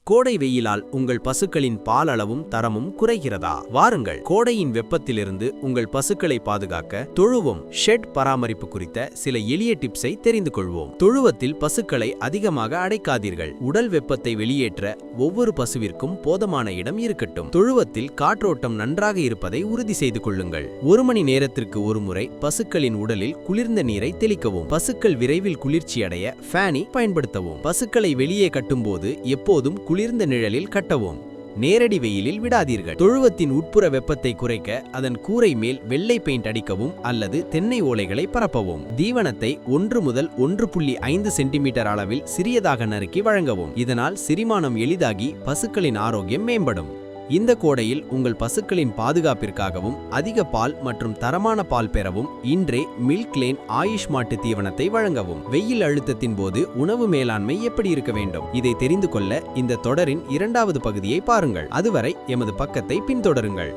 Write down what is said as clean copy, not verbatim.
கோடை வெயிலால் உங்கள் பசுக்களின் பால் அளவும் தரமும் குறைகிறதா? வாருங்கள், கோடையின் வெப்பத்திலிருந்து உங்கள் பசுக்களை பாதுகாக்க தொழுவம் ஷெட் பராமரிப்பு குறித்த சில எளிய டிப்ஸை தெரிந்து கொள்வோம். தொழுவத்தில் பசுக்களை அதிகமாக அடைக்காதீர்கள். உடல் வெப்பத்தை வெளியேற்ற ஒவ்வொரு பசுவிற்கும் போதுமான இடம் இருக்கட்டும். தொழுவத்தில் காற்றோட்டம் நன்றாக இருப்பதை உறுதி செய்து கொள்ளுங்கள். 1 மணி நேரத்திற்கு ஒரு முறை பசுக்களின் உடலில் குளிர்ந்த நீரை தெளிக்கவும். பசுக்கள் விரைவில் குளிர்ச்சியடைய ஃபேனை பயன்படுத்தவும். பசுக்களை வெளியே கட்டும்போது எப்போதும் குளிர்ந்த நிழலில் கட்டவும். நேரடி வெயிலில் விடாதீர்கள். தொழுவத்தின் உட்புற வெப்பத்தை குறைக்க அதன் கூரை மேல் வெள்ளை பெயிண்ட் அடிக்கவும் அல்லது தென்னை ஓலைகளை பரப்பவும். தீவனத்தை 1 முதல் 1.5 சென்டிமீட்டர் அளவில் சிறியதாக நறுக்கி வழங்கவும். இதனால் செரிமானம் எளிதாகி பசுக்களின் ஆரோக்கியம் மேம்படும். இந்த கோடையில் உங்கள் பசுக்களின் பாதுகாப்பிற்காகவும் அதிக பால் மற்றும் தரமான பால் பெறவும் இன்றே மில்க் லேன் ஆயுஷ் மாட்டு தீவனத்தை வழங்கவும். வெயில் அழுத்தத்தின் போது உணவு மேலாண்மை எப்படி இருக்க வேண்டும்? இதை தெரிந்து கொள்ள இந்த தொடரின் 2வது பகுதியை பாருங்கள். அதுவரை எமது பக்கத்தை பின்தொடருங்கள்.